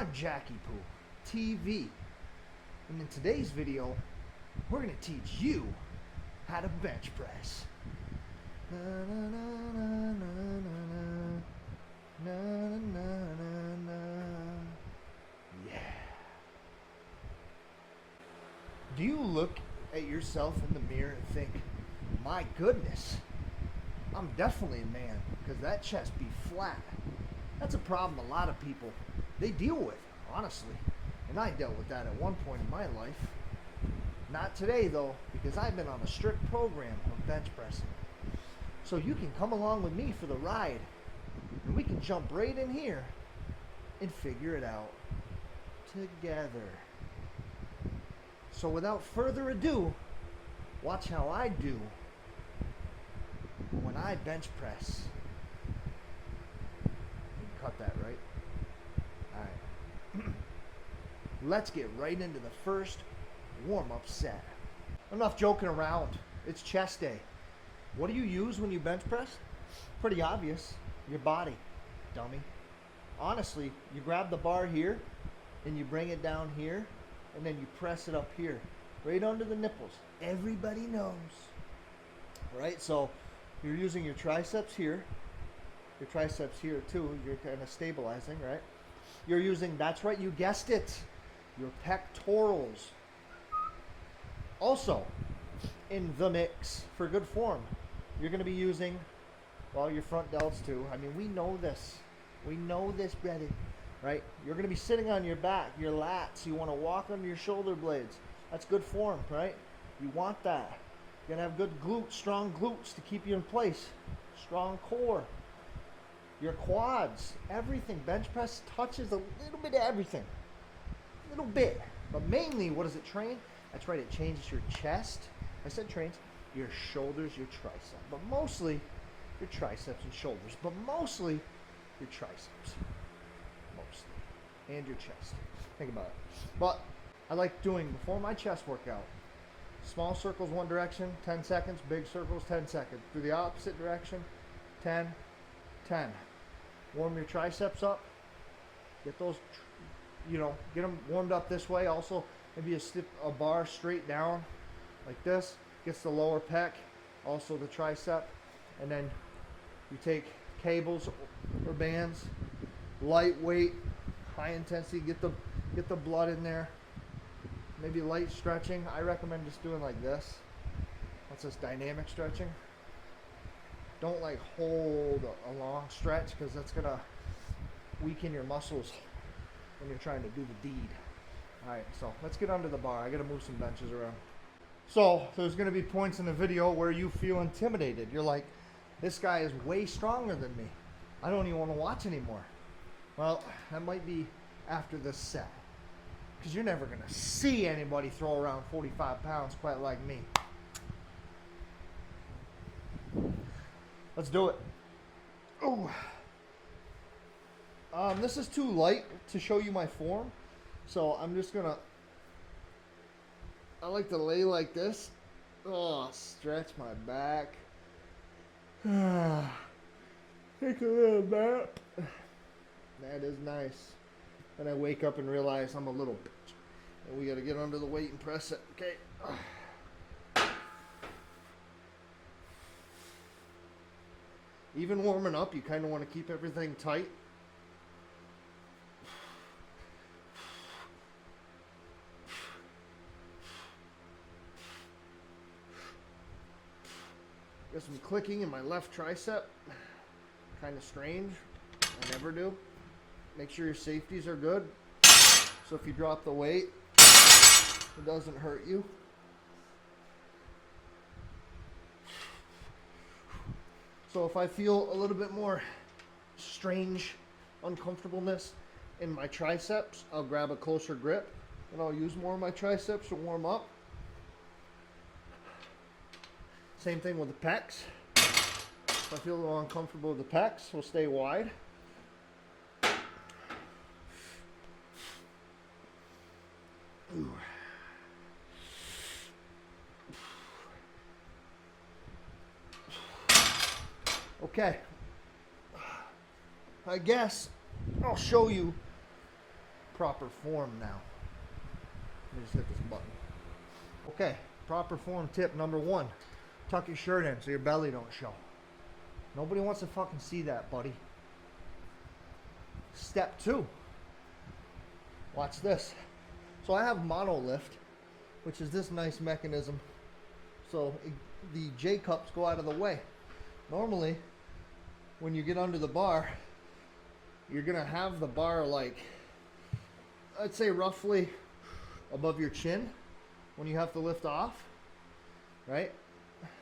I'm Jackie Poo TV, and in today's video, we're going to teach you how to bench press. Na, na, na, na, na, na, na, na, na. Yeah. Do you look at yourself in the mirror and think, my goodness, I'm definitely a man, because that chest be flat. That's a problem a lot of people, they deal with, honestly. And I dealt with that at one point in my life. Not today, though, because I've been on a strict program of bench pressing. So you can come along with me for the ride, and we can jump right in here and figure it out together. So without further ado, watch how I do when I bench press. You cut that, right? Alright. Let's get right into the first warm-up set. Enough joking around. It's chest day. What do you use when you bench press? Pretty obvious. Your body, dummy. Honestly, you grab the bar here and you bring it down here and then you press it up here, right under the nipples. Everybody knows. Right? So you're using your triceps here, your triceps here too. You're kind of stabilizing, right? You're using, that's right, you guessed it, your pectorals. Also, in the mix for good form, you're going to be using, well, your front delts too. I mean, we know this. We know this, brother. Right? You're going to be sitting on your back, your lats. You want to walk under your shoulder blades. That's good form, right? You want that. You're going to have good glutes, strong glutes to keep you in place. Strong core. Your quads, everything. Bench press touches a little bit of everything. A little bit. But mainly, what does it train? That's right, it changes your chest. I said trains. Your shoulders, your triceps. But mostly, your triceps and shoulders. But mostly, your triceps. Mostly. And your chest. Think about it. But I like doing, before my chest workout, small circles one direction, 10 seconds. Big circles, 10 seconds. Through the opposite direction, 10, 10. Warm your triceps up. Get those, get them warmed up this way. Also, maybe a bar straight down like this. Gets the lower pec, also the tricep. And then you take cables or bands, lightweight, high intensity, get the blood in there. Maybe light stretching. I recommend just doing like this. That's just dynamic stretching. Don't like hold a long stretch because that's gonna weaken your muscles when you're trying to do the deed. Alright, so let's get under the bar. I gotta move some benches around. So there's gonna be points in the video where you feel intimidated. You're like, this guy is way stronger than me. I don't even want to watch anymore. Well, that might be after this set. Because you're never gonna see anybody throw around 45 pounds quite like me. Let's do it. Oh, this is too light to show you my form, so I'm just gonna. I like to lay like this. Oh, stretch my back. Take a little nap. That is nice. Then I wake up and realize I'm a little bitch, and we got to get under the weight and press it. Okay. Even warming up, you kind of want to keep everything tight. Got some clicking in my left tricep. Kind of strange. I never do. Make sure your safeties are good. So if you drop the weight, it doesn't hurt you. So if I feel a little bit more strange uncomfortableness in my triceps, I'll grab a closer grip and I'll use more of my triceps to warm up. Same thing with the pecs. If I feel a little uncomfortable with the pecs, we'll stay wide. Ooh. Okay. I guess I'll show you proper form now. Let me just hit this button. Okay, proper form tip number 1. Tuck your shirt in so your belly don't show. Nobody wants to fucking see that, buddy. Step 2. Watch this. So I have monolift, which is this nice mechanism. So the J cups go out of the way. Normally, when you get under the bar, you're gonna have the bar like, I'd say roughly above your chin when you have to lift off, right?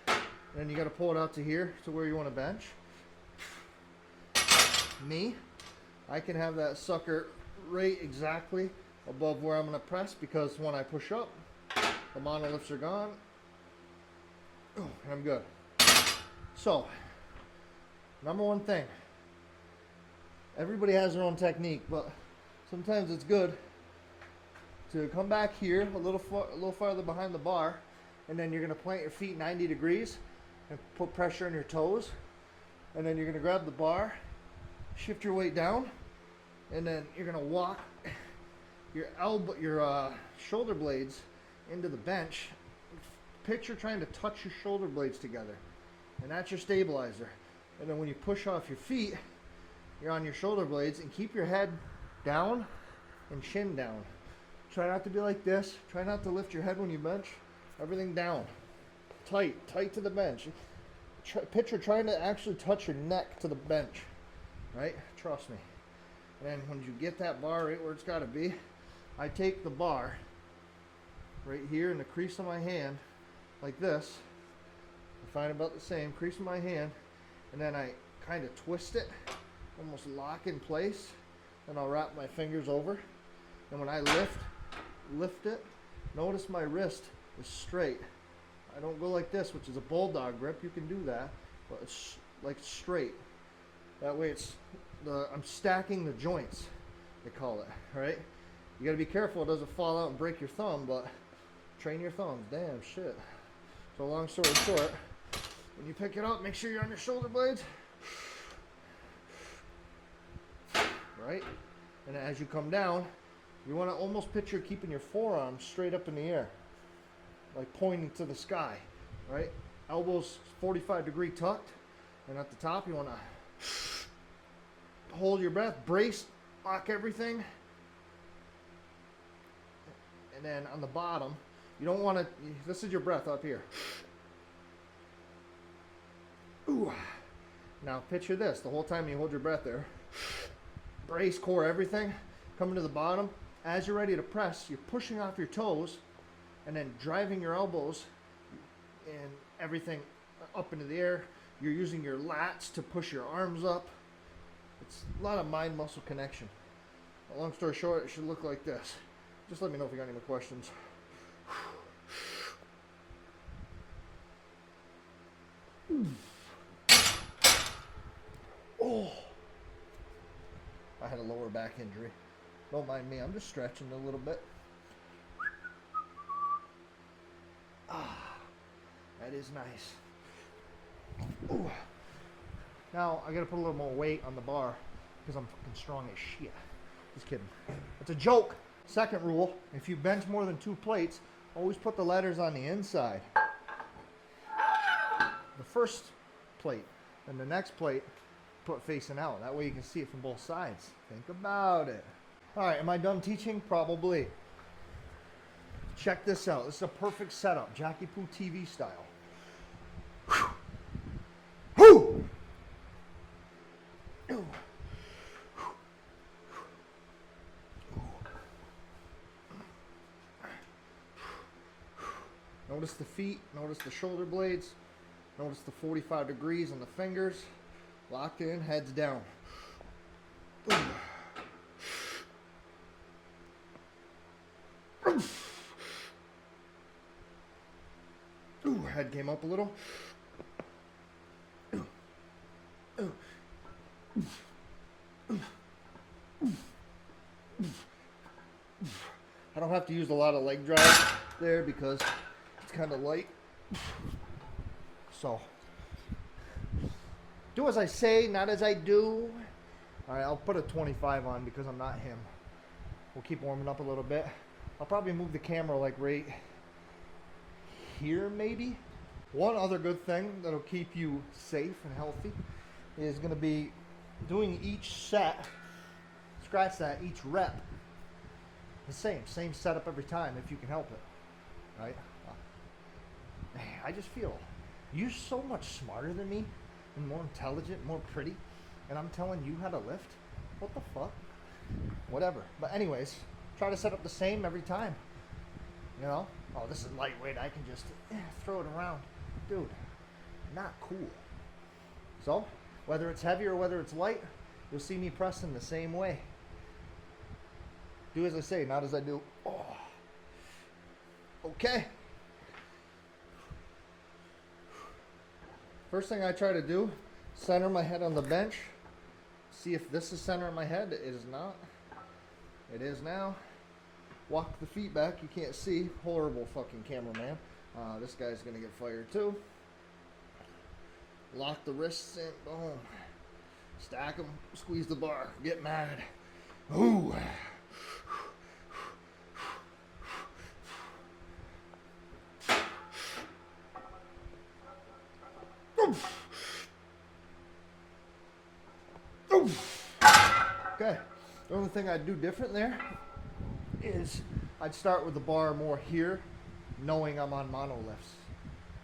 And then you gotta pull it out to here to where you wanna bench. Me, I can have that sucker right exactly above where I'm gonna press, because when I push up, the monolifts are gone. And I'm good. So, number 1 thing. Everybody has their own technique, but sometimes it's good to come back here a little farther behind the bar, and then you're going to plant your feet 90 degrees and put pressure on your toes, and then you're going to grab the bar, shift your weight down, and then you're going to walk your shoulder blades into the bench. Picture trying to touch your shoulder blades together, and that's your stabilizer. And then when you push off your feet, you're on your shoulder blades, and keep your head down and chin down. Try not to be like this. Try not to lift your head when you bench. Everything down. Tight to the bench. Picture trying to actually touch your neck to the bench, right? Trust me. And then when you get that bar right where it's got to be, I take the bar right here in the crease of my hand, like this. I find about the same crease of my hand, and then I kind of twist it, almost lock in place, and I'll wrap my fingers over. And when I lift it, notice my wrist is straight. I don't go like this, which is a bulldog grip. You can do that, but it's like straight. That way I'm stacking the joints, they call it, right? You gotta be careful it doesn't fall out and break your thumb, but train your thumbs, damn shit. So long story short, when you pick it up, make sure you're on your shoulder blades, right? And as you come down, you want to almost picture keeping your forearms straight up in the air, like pointing to the sky, right? Elbows 45-degree tucked, and at the top you want to hold your breath, brace, lock everything, and then on the bottom, you don't want to, this is your breath up here. Ooh. Now picture this, the whole time you hold your breath there, brace, core, everything, coming to the bottom. As you're ready to press, you're pushing off your toes and then driving your elbows and everything up into the air. You're using your lats to push your arms up. It's a lot of mind-muscle connection. Long story short, it should look like this. Just let me know if you got any more questions. Oh, I had a lower back injury. Don't mind me, I'm just stretching a little bit. Ah, that is nice. Ooh. Now, I gotta put a little more weight on the bar because I'm fucking strong as shit. Just kidding. It's a joke. Second rule, if you bench more than 2 plates, always put the letters on the inside. The first plate and the next plate, put facing out. That way you can see it from both sides. Think about it. All right, am I done teaching? Probably. Check this out. This is a perfect setup, Jackie Poo TV style. Whoo! Notice the feet, notice the shoulder blades, notice the 45 degrees on the fingers. Locked in, heads down. Ooh, head came up a little. I don't have to use a lot of leg drive there because it's kind of light. So, do as I say, not as I do. All right, I'll put a 25 on because I'm not him. We'll keep warming up a little bit. I'll probably move the camera like right here maybe. One other good thing that'll keep you safe and healthy is going to be doing each set, scratch that, each rep, the same setup every time if you can help it, right? Man, I just feel you're so much smarter than me and more intelligent, more pretty, and I'm telling you how to lift? What the fuck? Whatever. But anyways, try to set up the same every time. You know? Oh, this is lightweight. I can just throw it around. Dude, not cool. So, whether it's heavy or whether it's light, you'll see me pressing the same way. Do as I say, not as I do. Oh. Okay. First thing I try to do, center my head on the bench. See if this is center of my head. It is not. It is now. Walk the feet back. You can't see. Horrible fucking cameraman. This guy's gonna get fired too. Lock the wrists in. Boom. Stack them. Squeeze the bar. Get mad. Ooh. Okay, the only thing I'd do different there is I'd start with the bar more here, knowing I'm on mono lifts.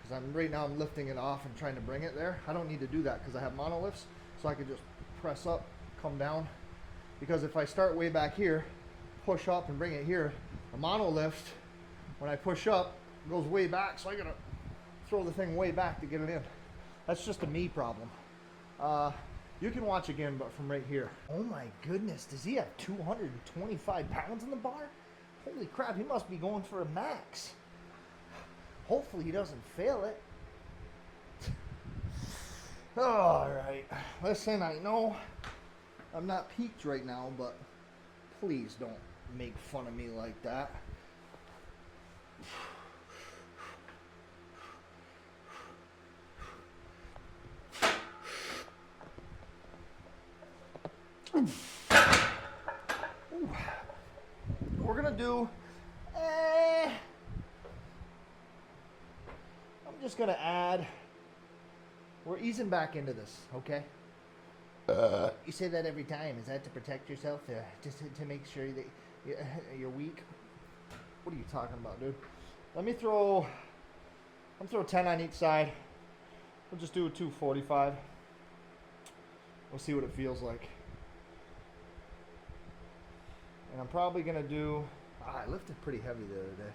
Because right now I'm lifting it off and trying to bring it there. I don't need to do that because I have mono lifts, so I could just press up, come down. Because if I start way back here, push up and bring it here, the mono lift, when I push up, goes way back, so I gotta throw the thing way back to get it in. That's just a me problem. You can watch again, but from right here. Oh my goodness, does he have 225 pounds in the bar? Holy crap, he must be going for a max. Hopefully he doesn't fail it. All right, listen, I know I'm not peaked right now, but please don't make fun of me like that. Ooh. We're gonna do I'm just gonna add, we're easing back into this, okay? You say that every time. Is that to protect yourself, just to make sure that you're weak? What are you talking about, dude? Let me throw 10 on each side. We'll just do a 245. We'll see what it feels like. And I'm probably going to do... I lifted pretty heavy the other day.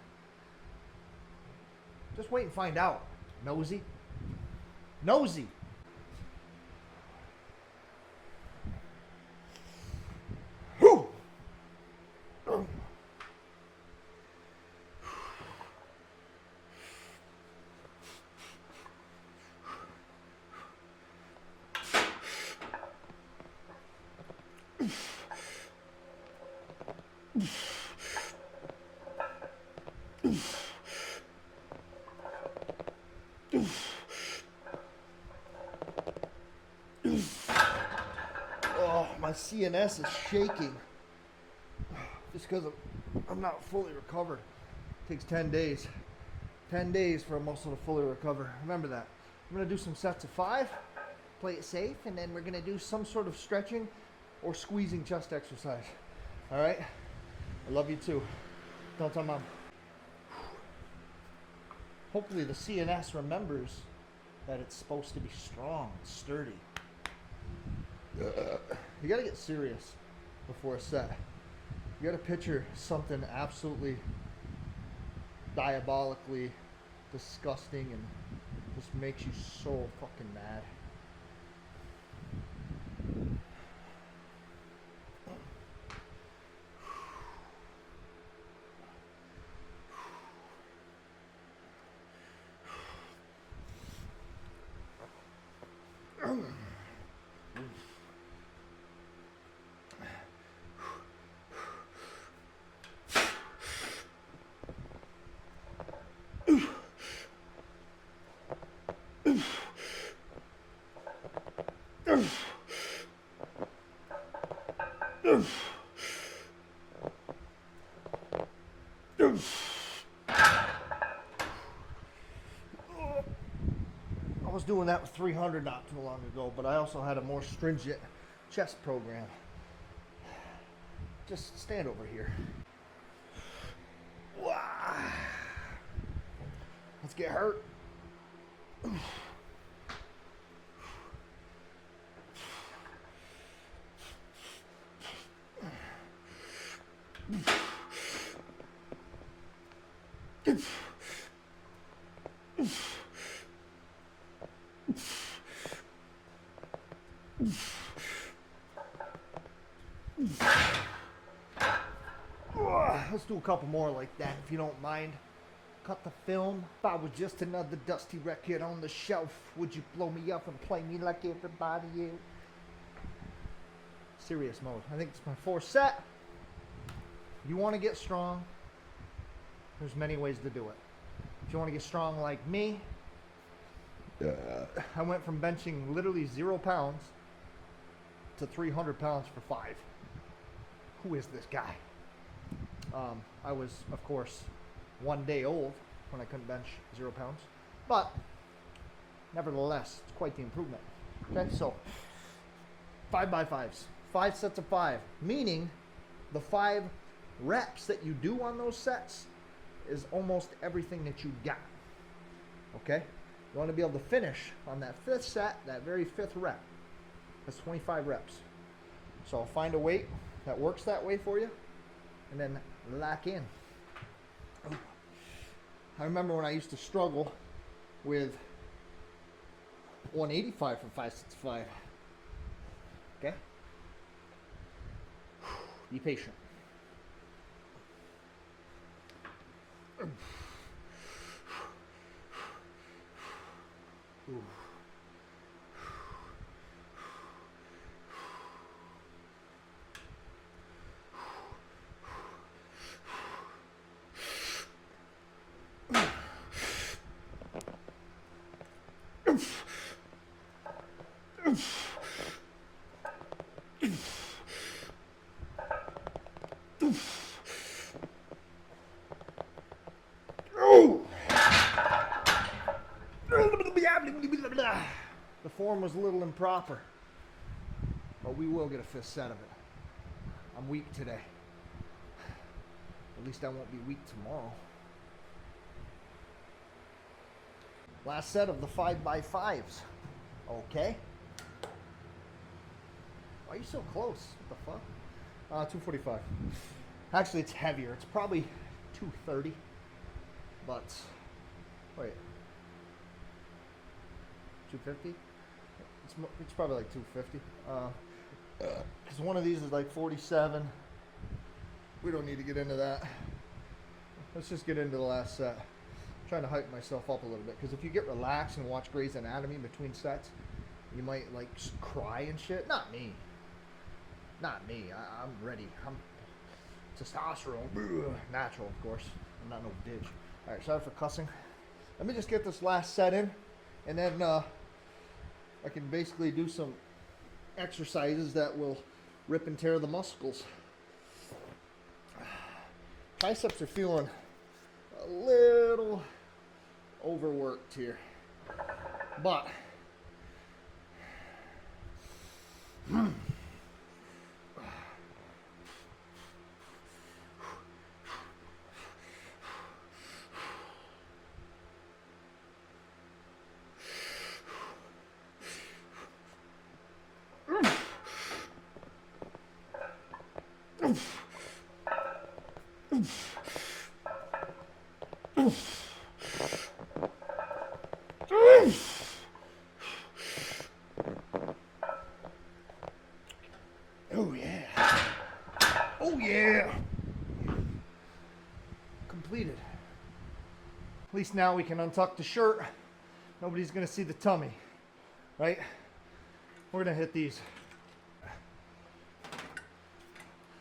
Just wait and find out. Nosy. Nosy. Whew. Oh, my CNS is shaking just because I'm not fully recovered. It takes 10 days. 10 days for a muscle to fully recover. Remember that. I'm going to do some sets of 5, play it safe, and then we're going to do some sort of stretching or squeezing chest exercise. All right? I love you too. Don't tell Mom. Hopefully the CNS remembers that it's supposed to be strong and sturdy. You gotta get serious before a set. You gotta picture something absolutely diabolically disgusting and just makes you so fucking mad. was doing that with 300 not too long ago, but I also had a more stringent chest program. Just stand over here. Let's get hurt. Let's do a couple more like that, if you don't mind. Cut the film. If I was just another dusty record on the shelf, would you blow me up and play me like everybody else? Serious mode. I think it's my fourth set. You want to get strong, there's many ways to do it. If you want to get strong like me, I went from benching literally 0 pounds to 300 pounds for 5. Who is this guy? I was, of course, 1 day old when I couldn't bench 0 pounds, but nevertheless, it's quite the improvement. Okay, so 5x5s, 5 sets of 5, meaning the 5 reps that you do on those sets is almost everything that you got. Okay, you want to be able to finish on that 5th set, that very 5th rep. That's 25 reps. So find a weight that works that way for you, and then lock in. I remember when I used to struggle with 185 for 5 sets of 5. Okay? Be patient. Ooh. The form was a little improper, but we will get a 5th set of it. I'm weak today. At least I won't be weak tomorrow. Last set of the 5x5s. Okay. Why are you so close? What the fuck? 245. Actually, it's heavier. It's probably 230. But, wait. 250? It's probably like 250. Because one of these is like 47. We don't need to get into that. Let's just get into the last set. I'm trying to hype myself up a little bit, because if you get relaxed and watch Grey's Anatomy between sets, you might like cry and shit. Not me. Not me. I'm ready. I'm testosterone. Natural, of course. I'm not no bitch. Alright, sorry for cussing. Let me just get this last set in, and then I can basically do some exercises that will rip and tear the muscles. Triceps are feeling a little overworked here, but oh yeah. Oh yeah. Completed. At least now we can untuck the shirt. Nobody's gonna see the tummy, right? We're gonna hit these.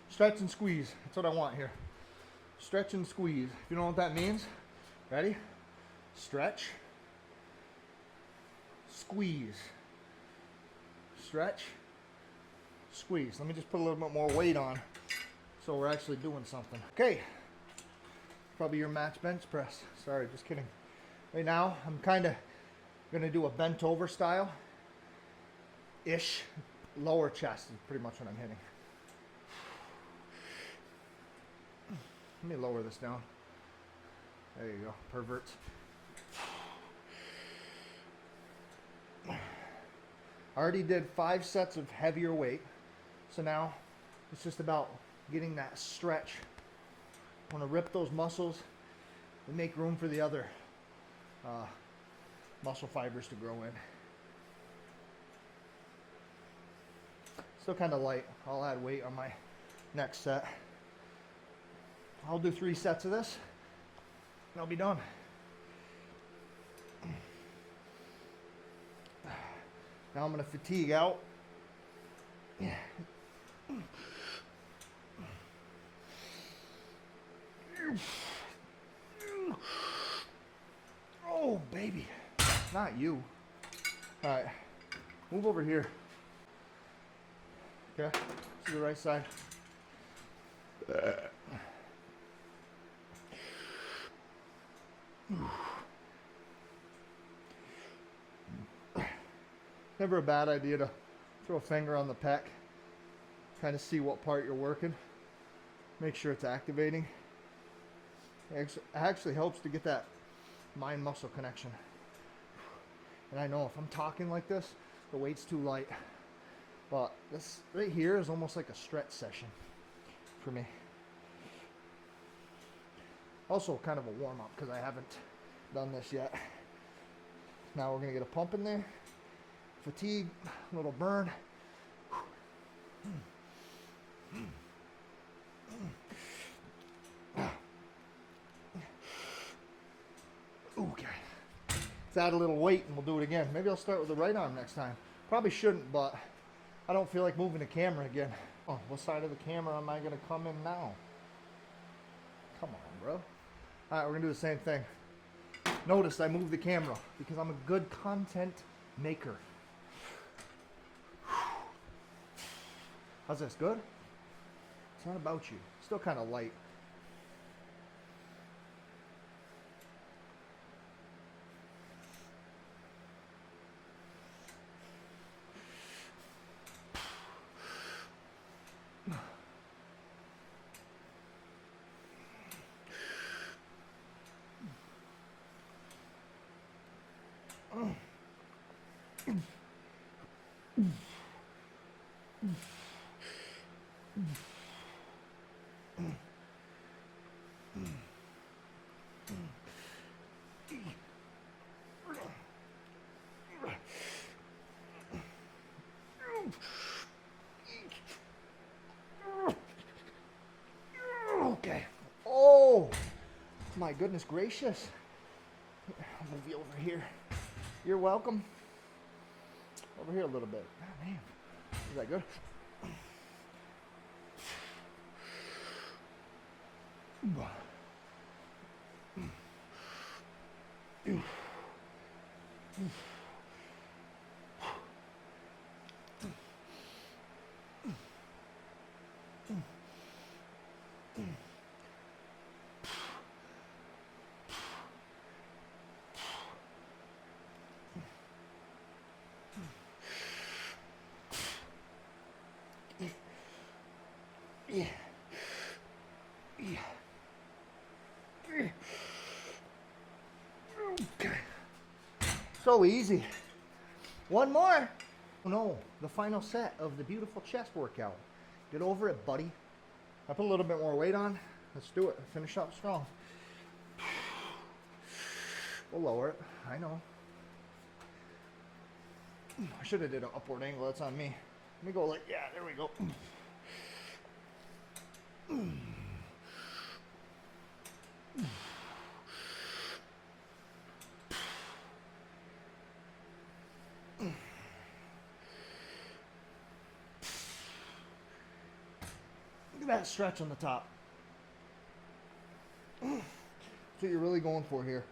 Stretch and squeeze. That's what I want here. Stretch and squeeze. If you know what that means, ready? Stretch. Squeeze. Stretch. Squeeze. Let me just put a little bit more weight on so we're actually doing something. Okay. Probably your match bench press. Sorry, just kidding. Right now, I'm kind of Gonna do a bent over style ish. Lower chest is pretty much what I'm hitting. Let me lower this down. There you go, perverts. I already did 5 sets of heavier weight, so now it's just about getting that stretch. I want to rip those muscles and make room for the other muscle fibers to grow in. Still kind of light. I'll add weight on my next set. I'll do 3 sets of this and I'll be done. Now I'm going to fatigue out. Oh, baby. Not you. All right. Move over here. Okay. To the right side. Never a bad idea to throw a finger on the pec, kind of see what part you're working, make sure it's activating. It actually helps to get that mind muscle connection. And I know if I'm talking like this, the weight's too light, but this right here is almost like a stretch session for me. Also kind of a warm-up because I haven't done this yet. Now we're gonna get a pump in there. Fatigue, a little burn. Okay. Let's add a little weight and we'll do it again. Maybe I'll start with the right arm next time. Probably shouldn't, but I don't feel like moving the camera again. Oh, what side of the camera am I gonna come in now? Come on, bro. All right, we're gonna do the same thing. Notice I moved the camera because I'm a good content maker. How's this, good? It's not about you. Still kind of light. Okay. Oh, my goodness gracious. I'll move you over here. You're welcome. Over here a little bit. Oh, man. Is that good? Yeah. Yeah. Okay. So easy. One more. Oh no, the final set of the beautiful chest workout. Get over it, buddy. I put a little bit more weight on. Let's do it. Finish up strong. We'll lower it. I know. I should have did an upward angle. That's on me. Let me go like, yeah, there we go. Look at that stretch on the top. That's what you're really going for here.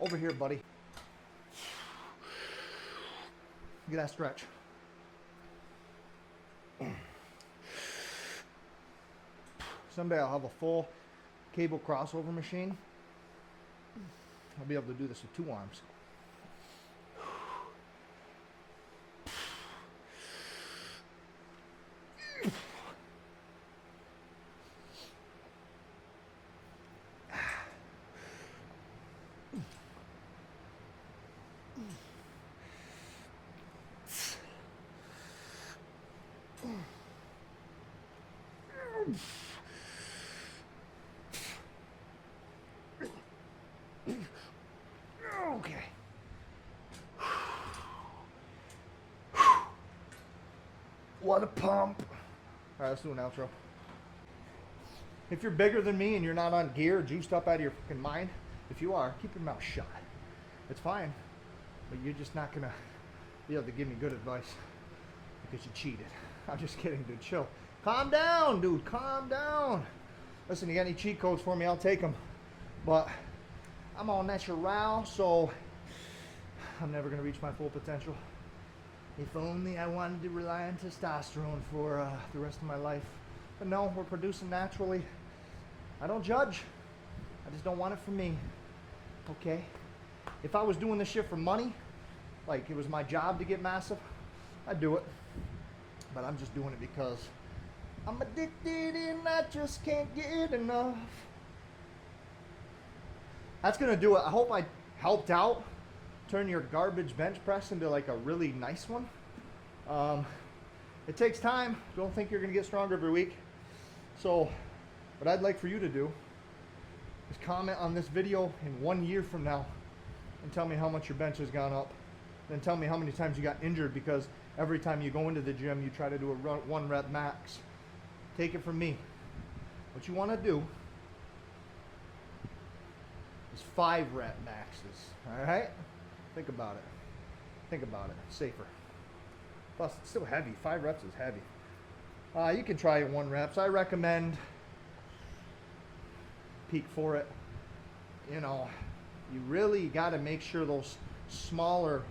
Over here, buddy. Get that stretch. Someday I'll have a full cable crossover machine. I'll be able to do this with 2 arms. Okay. What a pump. All right, let's do an outro. If you're bigger than me and you're not on gear, juiced up out of your fucking mind, if you are, keep your mouth shut. It's fine, but you're just not gonna be able to give me good advice because you cheated. I'm just kidding, dude. Chill. Calm down, dude. Calm down. Listen, you got any cheat codes for me? I'll take them. But I'm all natural, so I'm never gonna reach my full potential. If only I wanted to rely on testosterone for the rest of my life. But no, we're producing naturally. I don't judge. I just don't want it for me. Okay? If I was doing this shit for money, like it was my job to get massive, I'd do it. But I'm just doing it because I'm addicted and I just can't get enough. That's gonna do it. I hope I helped out. Turn your garbage bench press into like a really nice one. It takes time. Don't think you're gonna get stronger every week. So what I'd like for you to do is comment on this video in 1 year from now and tell me how much your bench has gone up. Then tell me how many times you got injured because every time you go into the gym you try to do a 1 rep max. Take it from me. What you want to do is 5 rep maxes. All right? Think about it. Think about it. It's safer. Plus, it's still heavy. 5 reps is heavy. You can try it 1 reps. I recommend peak for it. You know, you really got to make sure those smaller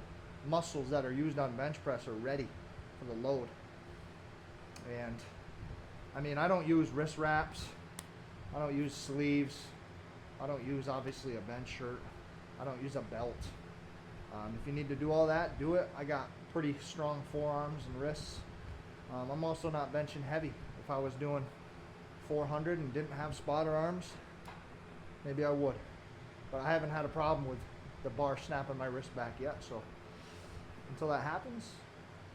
muscles that are used on bench press are ready for the load. And I mean, I don't use wrist wraps. I don't use sleeves. I don't use obviously a bench shirt. I don't use a belt. If you need to do all that, do it. I got pretty strong forearms and wrists. I'm also not benching heavy. If I was doing 400 and didn't have spotter arms, maybe I would. But I haven't had a problem with the bar snapping my wrist back yet. So until that happens,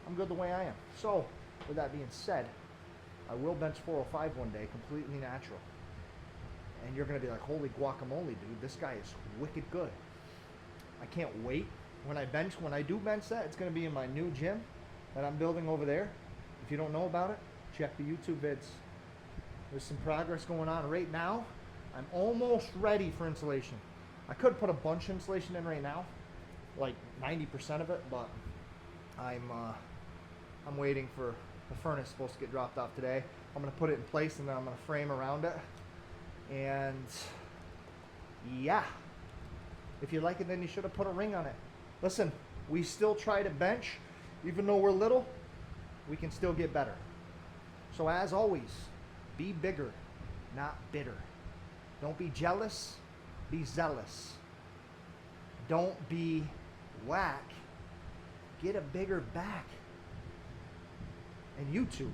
I'm good the way I am. So with that being said, I will bench 405 one day, completely natural. And you're going to be like, holy guacamole, dude, this guy is wicked good. I can't wait. When I do bench that, it's going to be in my new gym that I'm building over there. If you don't know about it, check the YouTube vids. There's some progress going on right now. I'm almost ready for insulation. I could put a bunch of insulation in right now, like 90% of it, but I'm waiting for the furnace supposed to get dropped off today. I'm going to put it in place and then I'm going to frame around it. And yeah, if you like it, then you should have put a ring on it. Listen, we still try to bench. Even though we're little, we can still get better. So as always, be bigger, not bitter. Don't be jealous, be zealous. Don't be whack, get a bigger back. And you too.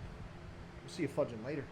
We'll see you fudging later.